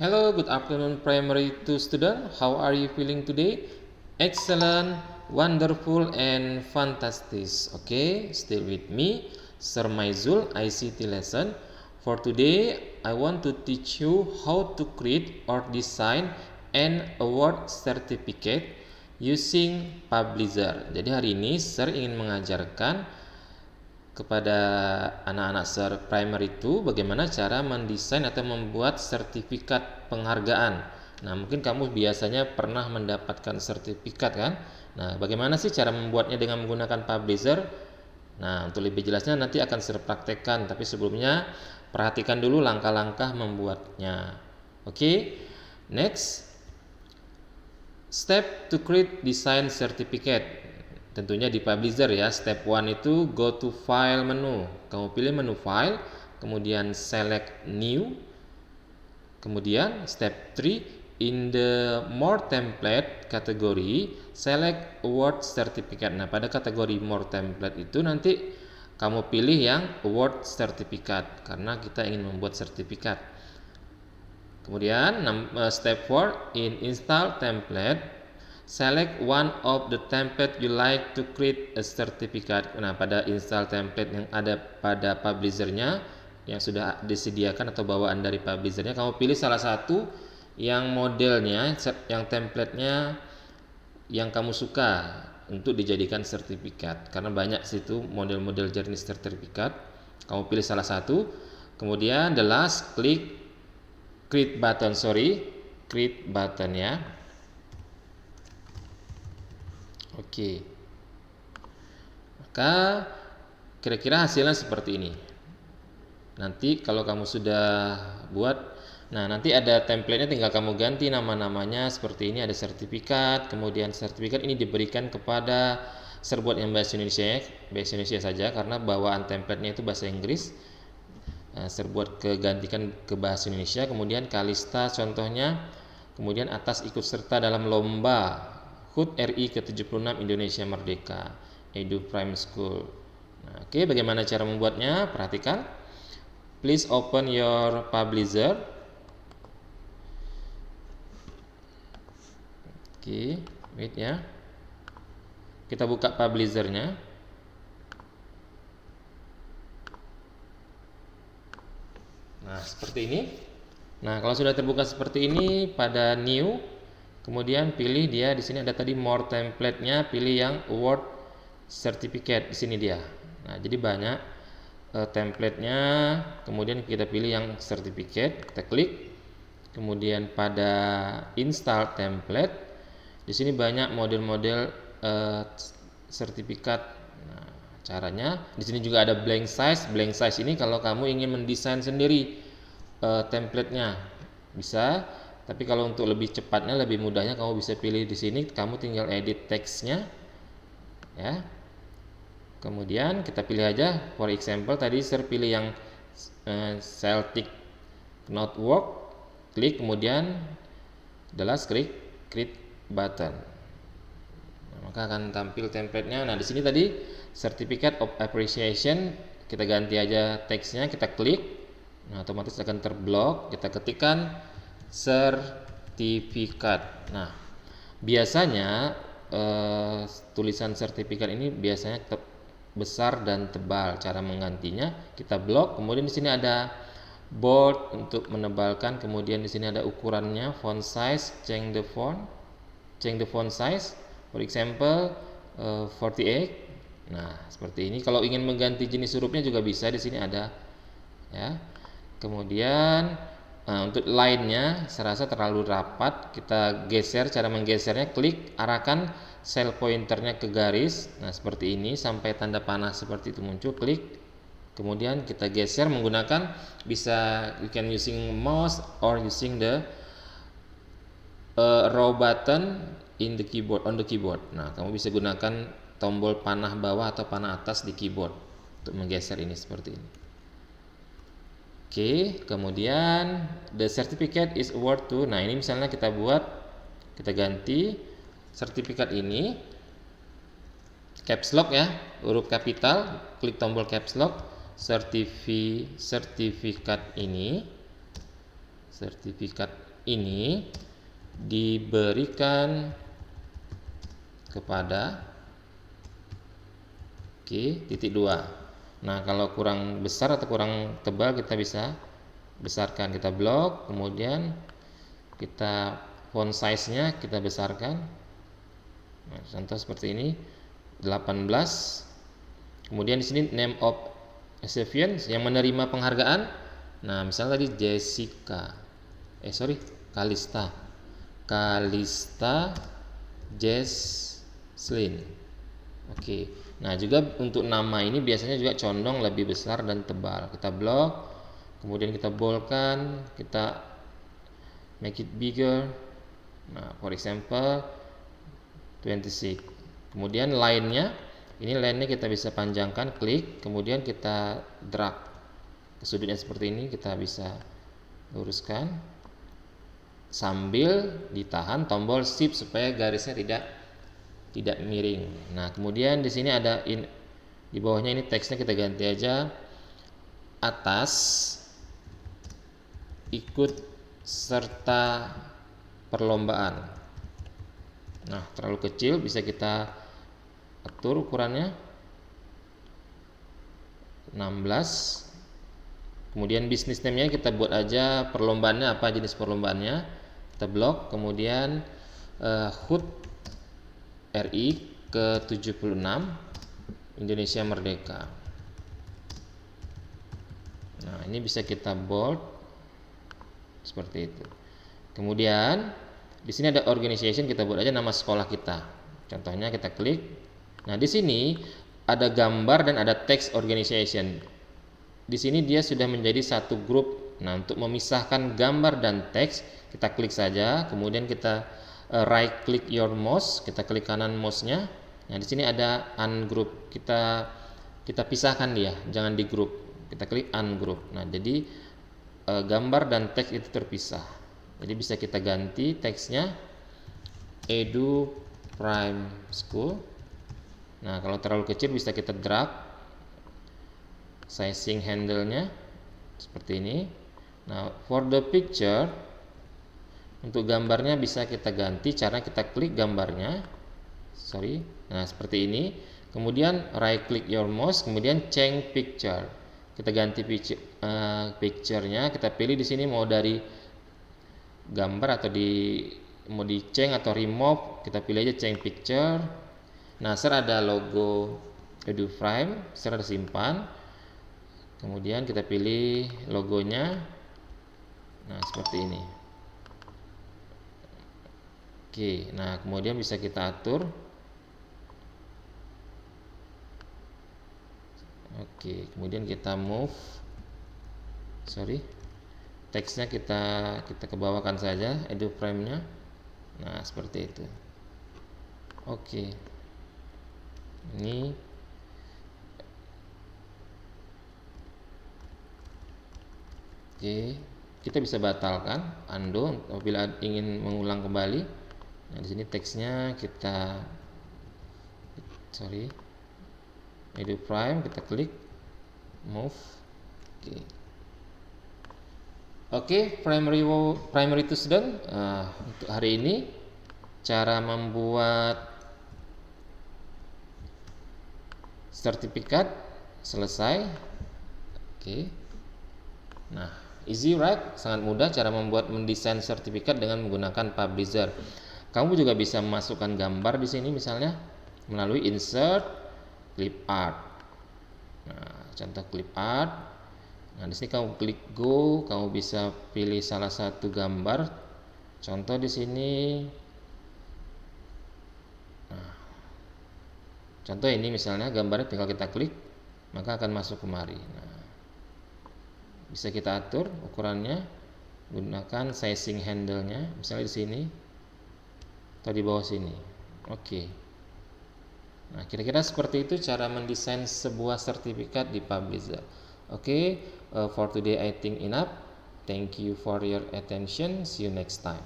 Hello, good afternoon, primary 2 student. How are you feeling today? Excellent, wonderful, and fantastic. Okay, stay with me, Sir Maizul, ICT lesson. For today, I want to teach you how to create or design an award certificate using Publisher. Jadi hari ini Sir ingin mengajarkan kepada anak-anak primary itu bagaimana cara mendesain atau membuat sertifikat penghargaan. Nah, mungkin kamu biasanya pernah mendapatkan sertifikat kan? Nah, bagaimana sih cara membuatnya dengan menggunakan Publisher? Nah, untuk lebih jelasnya nanti akan saya praktekkan, tapi sebelumnya perhatikan dulu langkah-langkah membuatnya. Oke. Next, step to create design certificate. Tentunya di Publisher ya. Step 1 itu go to file menu. Kamu pilih menu file, kemudian select new. Kemudian step 3 in the more template category, select award certificate. Nah, pada kategori more template itu nanti kamu pilih yang award certificate karena kita ingin membuat sertifikat. Kemudian step 4 in install template, select one of the template you like to create a certificate. Nah, pada install template yang ada pada publishernya yang sudah disediakan atau bawaan dari publishernya, kamu pilih salah satu yang modelnya, yang templatenya yang kamu suka untuk dijadikan sertifikat. Karena banyak situ model-model jenis sertifikat. Kamu pilih salah satu. Kemudian the last klik create button ya. Oke. Maka kira-kira hasilnya seperti ini. Nanti kalau kamu sudah buat, nah nanti ada template-nya, tinggal kamu ganti nama-namanya seperti ini. Ada sertifikat, kemudian sertifikat ini diberikan kepada serbuat yang bahasa Indonesia saja karena bawaan template-nya itu bahasa Inggris. Serbuat gantikan ke bahasa Indonesia. Kemudian Kalista contohnya, kemudian atas ikut serta dalam lomba HUT RI ke-76 Indonesia Merdeka Edu Prime School. Nah, oke, bagaimana cara membuatnya? Perhatikan. Please open your Publisher. Oke, wait ya. Kita buka Publisher-nya. Nah, seperti ini. Nah, kalau sudah terbuka seperti ini, pada new, kemudian pilih dia di sini ada tadi more template-nya, pilih yang award certificate di sini dia. Nah, jadi banyak template-nya, kemudian kita pilih yang certificate, kita klik. Kemudian pada install template, di sini banyak model-model sertifikat. Nah, caranya di sini juga ada blank size. Blank size ini kalau kamu ingin mendesain sendiri template-nya bisa, tapi kalau untuk lebih cepatnya, lebih mudahnya, kamu bisa pilih di sini, kamu tinggal edit teksnya ya. Kemudian kita pilih aja, for example tadi saya pilih yang Celtic Knotwork, klik, kemudian the last klik create button. Nah, maka akan tampil template-nya. Nah, di sini tadi Certificate of Appreciation, kita ganti aja teksnya, kita klik. Nah, otomatis akan terblok. Kita ketikkan sertifikat. Nah, biasanya tulisan sertifikat ini biasanya besar dan tebal. Cara menggantinya kita blok. Kemudian di sini ada bold untuk menebalkan. Kemudian di sini ada ukurannya, font size, change the font size. For example 48. Nah, seperti ini. Kalau ingin mengganti jenis hurufnya juga bisa, di sini ada ya. Kemudian untuk line-nya saya rasa terlalu rapat, kita geser. Cara menggesernya, klik, arahkan sel pointernya ke garis. Nah, seperti ini sampai tanda panah seperti itu muncul, klik. Kemudian kita geser menggunakan, bisa you can using mouse or using the row button in the keyboard, on the keyboard. Nah, kamu bisa gunakan tombol panah bawah atau panah atas di keyboard untuk menggeser ini seperti ini. Oke, kemudian the certificate is award to. Nah, ini misalnya kita buat, kita ganti sertifikat ini caps lock ya, huruf kapital, klik tombol caps lock, sertifikat ini sertifikat ini diberikan kepada titik 2. Nah, kalau kurang besar atau kurang tebal kita bisa besarkan, kita blok, kemudian kita font size-nya kita besarkan. Nah, contoh seperti ini 18. Kemudian di sini name of recipient yang menerima penghargaan. Nah, misalnya tadi Kalista Jesslyn. Oke. Nah, juga untuk nama ini biasanya juga condong lebih besar dan tebal. Kita blok, kemudian kita boldkan, kita make it bigger. Nah, for example 26. Kemudian line-nya, ini line-nya kita bisa panjangkan, klik, kemudian kita drag ke sudutnya seperti ini, kita bisa luruskan sambil ditahan tombol shift supaya garisnya tidak miring. Nah, kemudian di sini ada di bawahnya ini teksnya kita ganti aja, atas ikut serta perlombaan. Nah, terlalu kecil bisa kita atur ukurannya 16. Kemudian bisnis name-nya kita buat aja perlombaannya apa, jenis perlombaannya kita blok, kemudian HUT RI ke-76 Indonesia Merdeka. Nah, ini bisa kita bold seperti itu. Kemudian di sini ada organization, kita buat aja nama sekolah kita. Contohnya kita klik. Nah, di sini ada gambar dan ada teks organization. Di sini dia sudah menjadi satu grup. Nah, untuk memisahkan gambar dan teks, kita klik saja, kemudian kita right click your mouse, kita klik kanan mouse-nya. Nah, di sini ada ungroup. Kita pisahkan dia, jangan di grup. Kita klik ungroup. Nah, jadi gambar dan teks itu terpisah. Jadi bisa kita ganti teksnya Edu Prime School. Nah, kalau terlalu kecil bisa kita drag sizing handle-nya seperti ini. Nah, for the picture, untuk gambarnya bisa kita ganti cara kita klik gambarnya. Nah, seperti ini. Kemudian right click your mouse, kemudian change picture. Kita ganti picture-nya, kita pilih di sini mau dari gambar atau mau di change atau remove, kita pilih aja change picture. Nah, ada logo Edu Prime, ada simpan. Kemudian kita pilih logonya. Nah, seperti ini. Oke, nah kemudian bisa kita atur. Oke, kemudian kita move. Teksnya kita kebawakan saja Edu Prime-nya. Nah, seperti itu. Oke. Ini kita bisa batalkan, undo apabila ingin mengulang kembali. Nah, di sini teksnya kita Edu Prime, kita klik move. Oke, primary to student. Untuk hari ini cara membuat sertifikat selesai. Nah, easy right, sangat mudah cara mendesain sertifikat dengan menggunakan Publisher. Kamu juga bisa memasukkan gambar di sini misalnya melalui insert clip art. Nah, contoh clip art. Nah, di sini kamu klik go, kamu bisa pilih salah satu gambar. Contoh di sini. Nah, contoh ini misalnya gambarnya tinggal kita klik, maka akan masuk kemari. Nah, bisa kita atur ukurannya, gunakan sizing handle-nya, misalnya di sini atau di bawah sini. Oke. Nah, kira-kira seperti itu cara mendesain sebuah sertifikat di Publisher. Oke, for today I think enough. Thank you for your attention. See you next time.